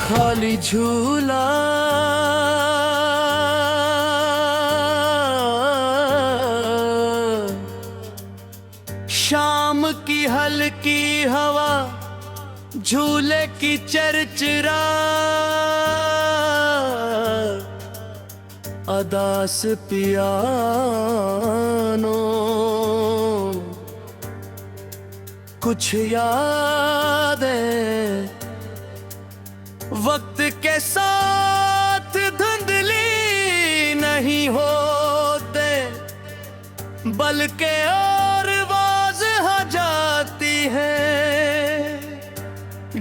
खाली झूला शाम की हल्की हवा झूले की चरचरा अदास पियानो कुछ यादें वक्त के साथ धुंधली नहीं होते बल्कि और वाज़ह जाती है।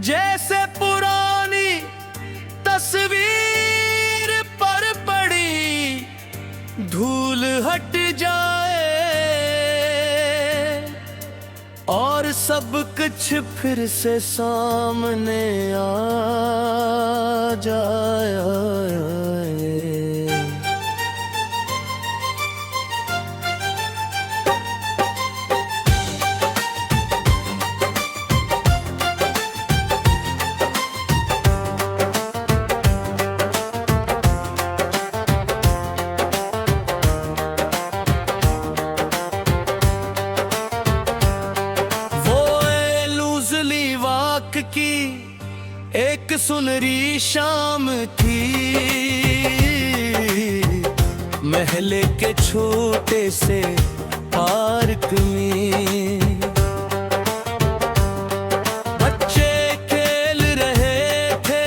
जैसे पुरानी तस्वीर पर पड़ी धूल हट जाए और सब कुछ फिर से सामने आ जाए। की एक सुनहरी शाम थी, महले के छोटे से पार्क में बच्चे खेल रहे थे,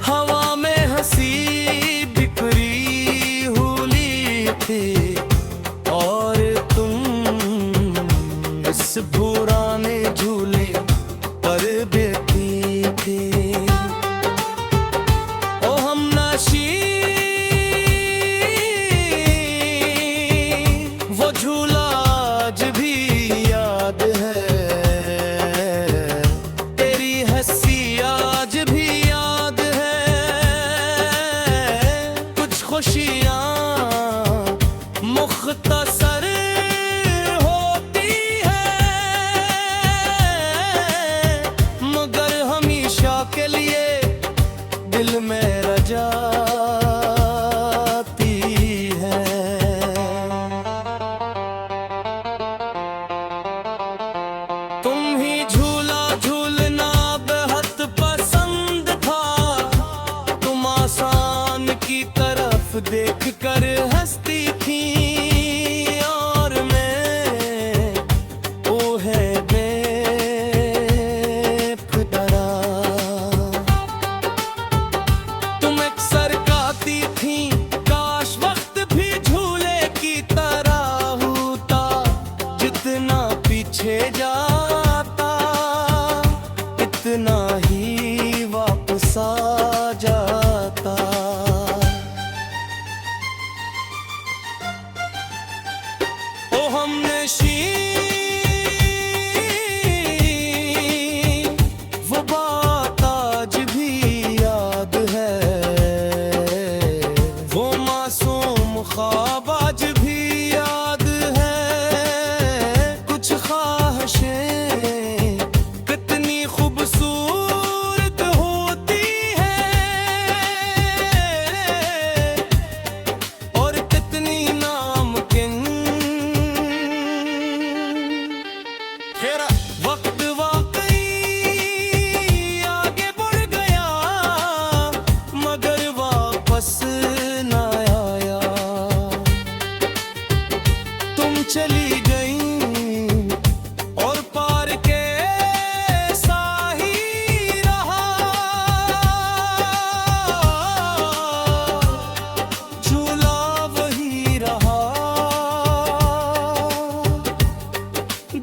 हवा में हंसी बिखरी हुई थी और तुम इस पुराने झूले पर बैठी थी। ओ हम नशी वो झूला आज भी याद है, तेरी हंसी आज भी याद है। कुछ खुशियाँ मुख्तसर के लिए दिल में रजाती है। तुम ही झूला झूलना बेहद पसंद था, तुम आसान की तरफ देख कर हंसती थी और मैं वो है पीछे जाता इतना ही वापस आ जाता। ओ हमने वो बात आज भी याद है, वो मासूम ख्वाब आज भी याद है। कितनी खूबसूरत होती है और कितनी नामुमकिन। वक्त वाकई आगे बढ़ गया मगर वापस न आया। तुम चली गई और पार के साही रहा, झूला वही रहा,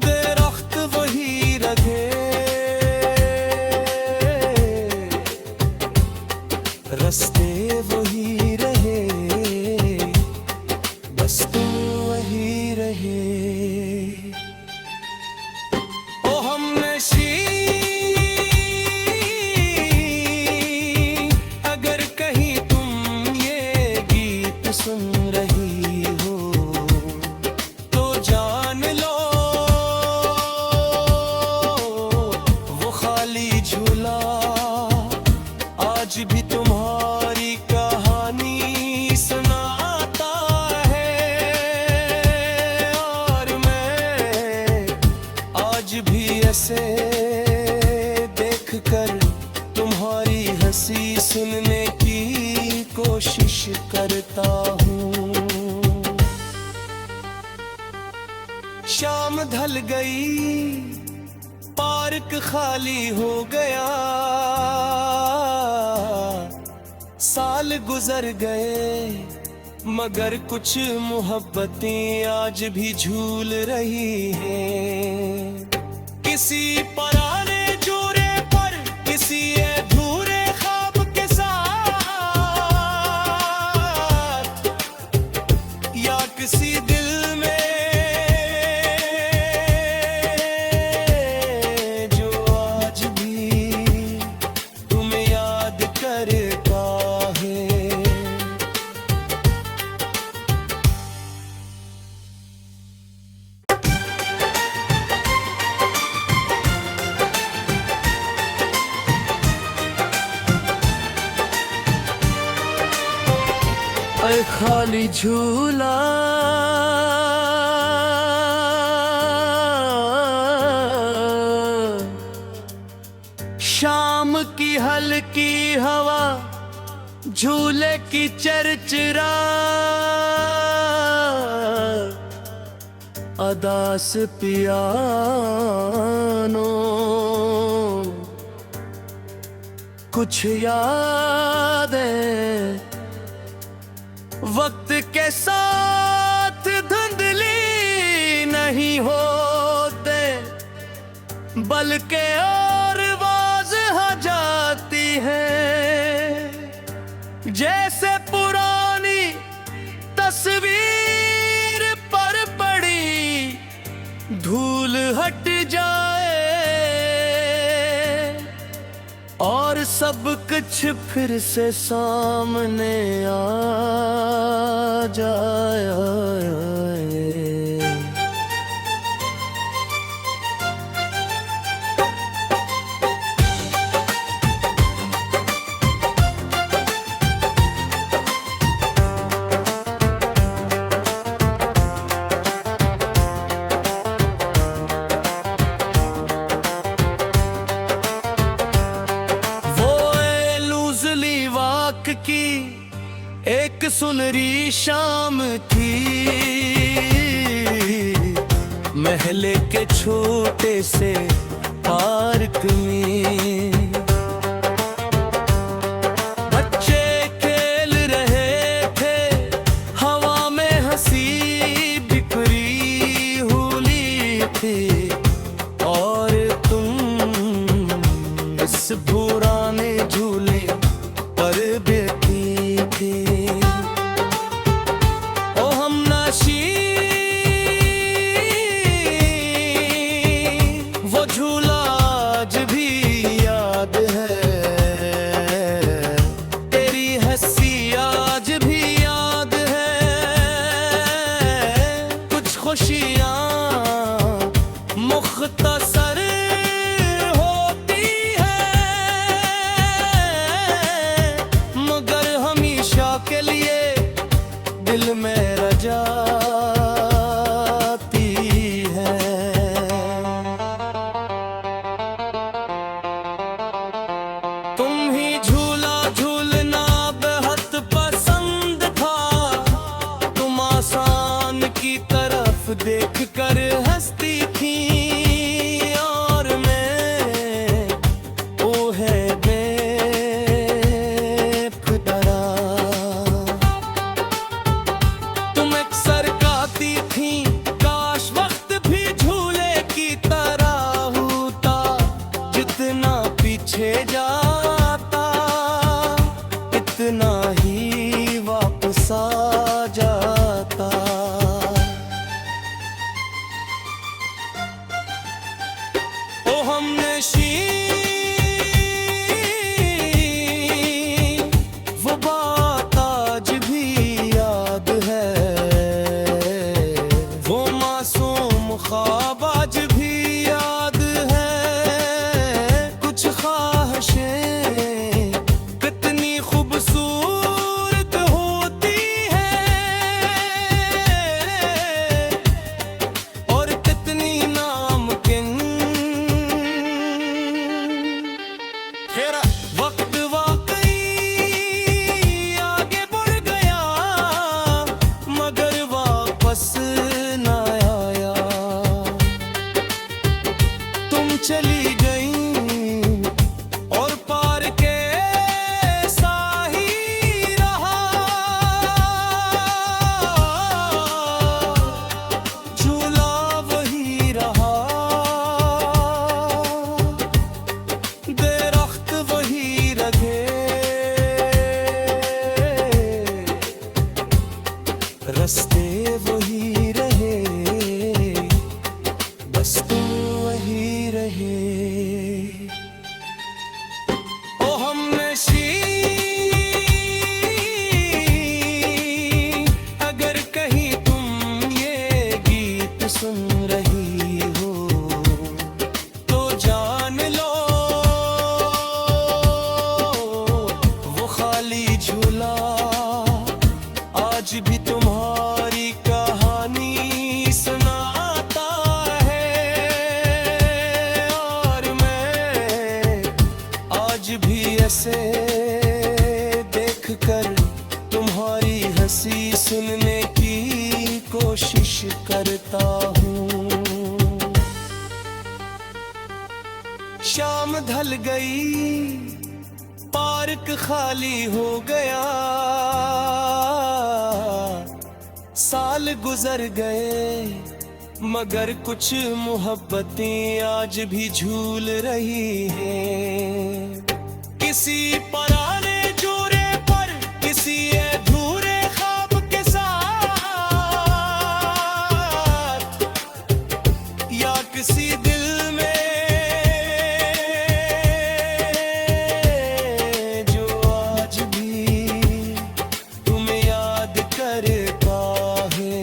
दरख्त वही रहे, रास्ते वही रहे, बस तुम वही रहे। अगर कहीं तुम ये गीत सुन रही हो तो जान लो वो खाली झूला आज शाम ढल गई, पार्क खाली हो गया, साल गुजर गए मगर कुछ मोहब्बतें आज भी झूल रही हैं। किसी पुराने जोरे पर, किसी अधूरे ख्वाब के साथ, या किसी दिल में जो आज भी तुम्हें याद करता है। ऐ खाली झूला शाम की हल्की हवा, झूले की चरचरा, अदास पियानो, कुछ यादें वक्त के साथ धुंधली नहीं होते, बल्कि और वाज़ह जाती है। जैसे पुरानी तस्वीर पर पड़ी धूल हट जाए और सब कुछ फिर से सामने आ जाए। की एक सुनहरी शाम थी, महले के छोटे से पार्क में बच्चे खेल रहे थे, हवा में हंसी बिखरी हुई थी, और तुम इस पुराने झूले पर बैठी थी। ओ हमनशी वो झूला आज भी याद है, तेरी हंसी आज भी याद है, कुछ खुशियाँ मुख्तसर के लिए दिल में रजाती है। तुम ही झूला झूलना बेहद पसंद था, तुम आसान की तरफ देख कर हंसती थी, और मैं वो है काश वक्त भी झूले की तरह होता, जितना पीछे जाता इतना ही वापस आ जाता। रास्ते वही रहे, बस तुम वही रहे। ओ हमनशी अगर कहीं तुम ये गीत सुन रही हो तो जान लो वो खाली झूला आज भी तुम्हारी कहानी सुनाता है। और मैं आज भी ऐसे देखकर तुम्हारी हंसी सुनने की कोशिश करता हूँ। शाम ढल गई, पार्क खाली हो गया, साल गुजर गए मगर कुछ मोहब्बतें आज भी झूल रही हैं। किसी पुराने जोरे पर, किसी अधूरे ख्वाब के साथ, या किसी दिल में जो आज भी तुम्हें याद करता है।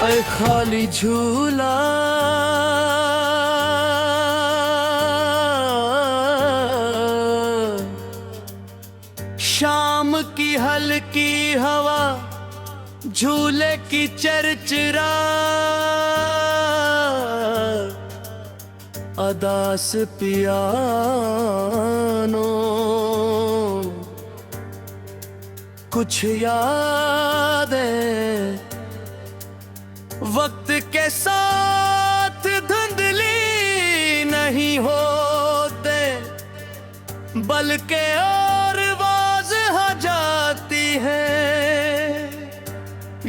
ऐ खाली झूला शाम की हल्की हवा झूले की चरचरा अदास पियानो कुछ यादें वक्त के साथ धुंधली नहीं होते बल्कि और वाज़ह जाती है।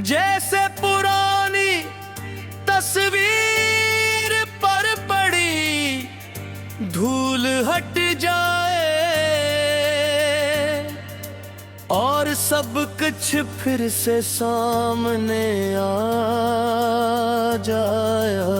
जैसे पुरानी तस्वीर पर पड़ी धूल हट जाए और सब कुछ फिर से सामने आ जाए।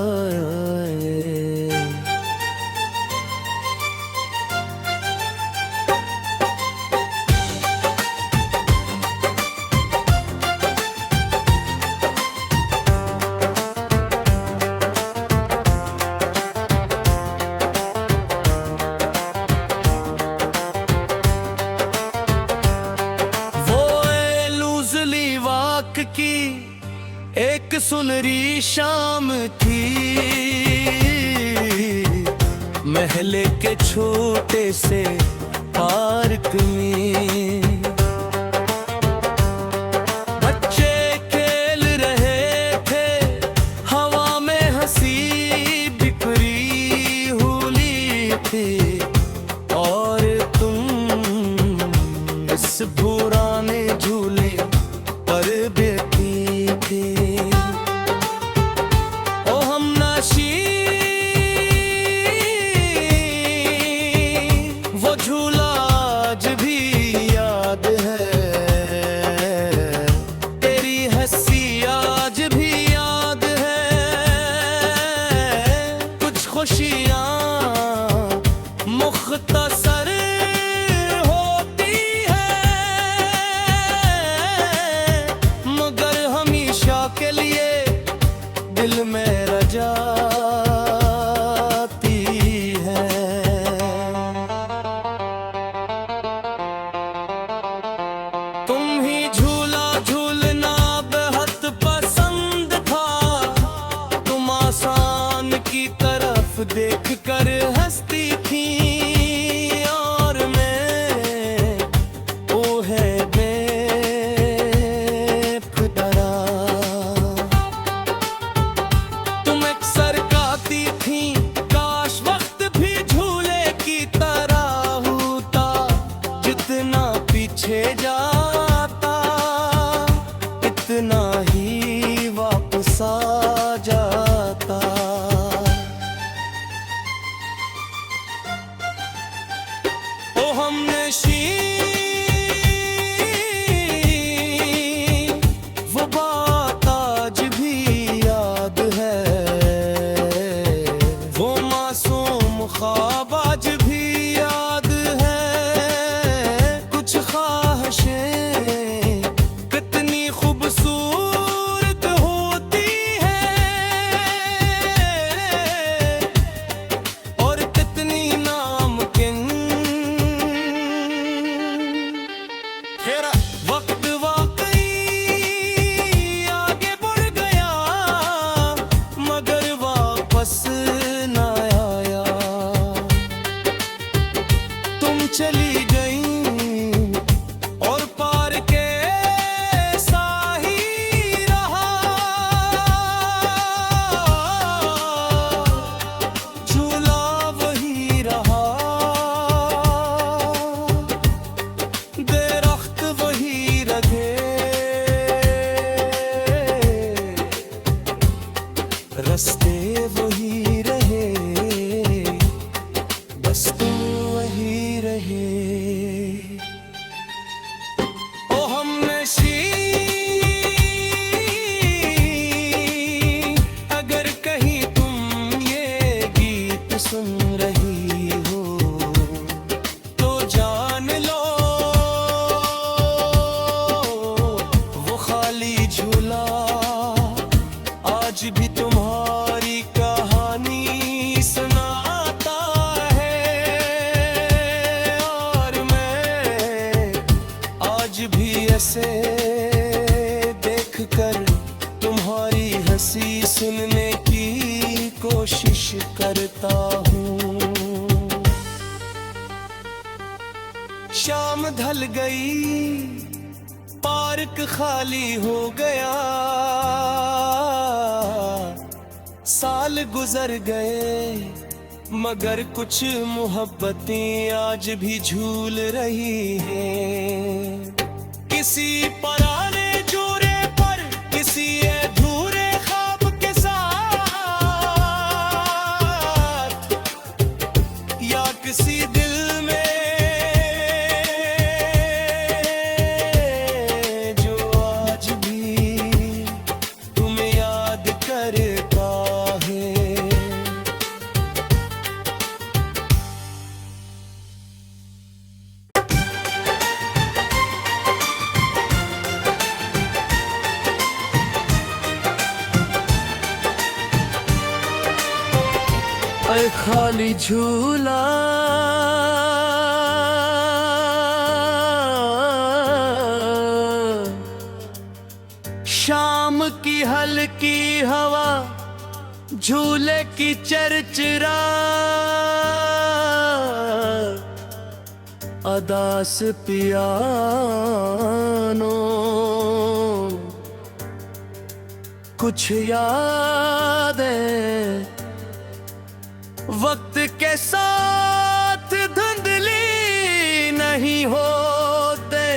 की एक सुनहरी शाम थी, महल के छोटे से पार्क में बच्चे खेल रहे थे, हवा में हंसी बिखरी हुई थी और तुम इस पुराने झूले पर बैठी थी। ओ हमनशी वो झूला आज भी याद है, तेरी हंसी आज भी याद है। कुछ खुशियाँ मुख्तसर होती है मगर हमेशा के रास्ते वही रहे, बस तुम वही रहे। ओ हमनशी, अगर कहीं तुम ये गीत सुन रही हो तो जान लो वो खाली झूला आज भी तुम्हारी कहानी सुनाता है। और मैं आज भी ऐसे देखकर तुम्हारी हंसी सुनने की कोशिश करता हूँ। शाम ढल गई, पार्क खाली हो गया, साल गुजर गए मगर कुछ मोहब्बतें आज भी झूल रही हैं। किसी पुराने जोरे पर, किसी अधूरे ख्वाब के साथ, या किसी दिल में खाली झूला शाम की हल्की हवा, झूले की चरचरा, अदास पियानो, कुछ यादें वक्त के साथ धुंधली नहीं होते,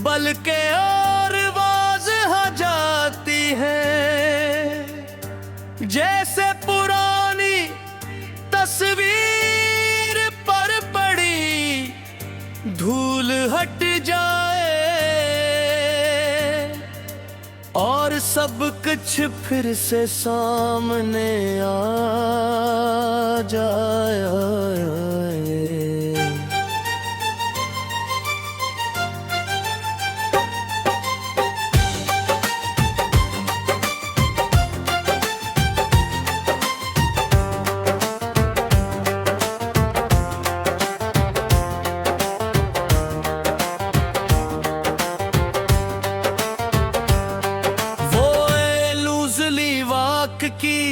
बल्कि और वाज़ह जाती है। जैसे पुरानी तस्वीर पर पड़ी धूल हट जाए और सब कुछ फिर से सामने आ जाए। की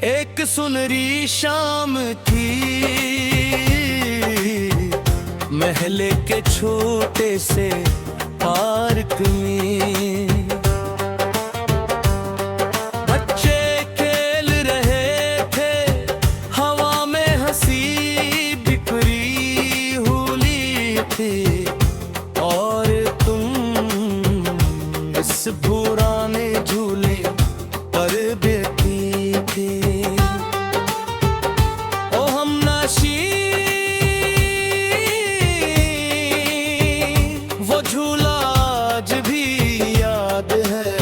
एक सुनहरी शाम थी, महले के छोटे से पार्क में बच्चे खेल रहे थे, हवा में हंसी बिखरी हुई थी, और तुम इस पुराने झूले पर बैठी थी। ओ हमनशी, वो झूला आज भी याद है,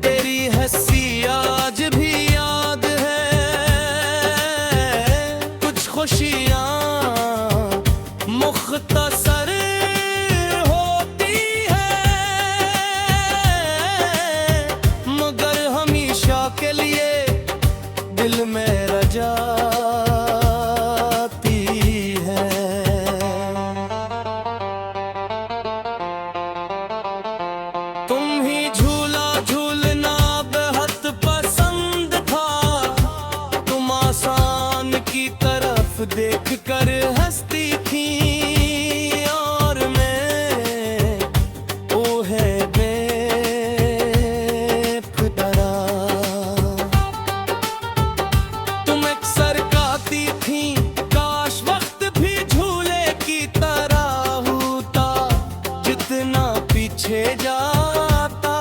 तेरी हंसी आज भी याद है। कुछ खुशियाँ मुख्तसर के लिए दिल में रजाती है। तुम ही झूला झूलना बेहद पसंद था, तुम आसान की तरफ देख कर हंसती थी, और मैं वो है पीछे जाता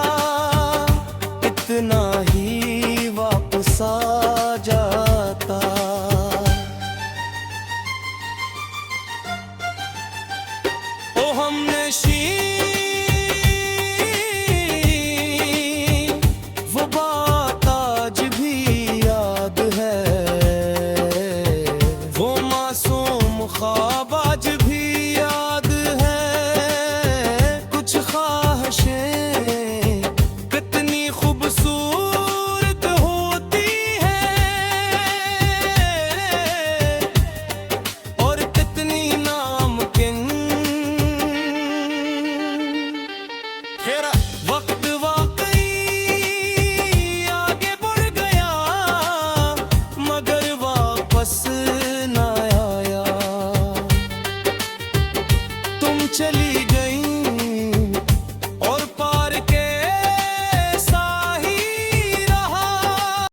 Get up.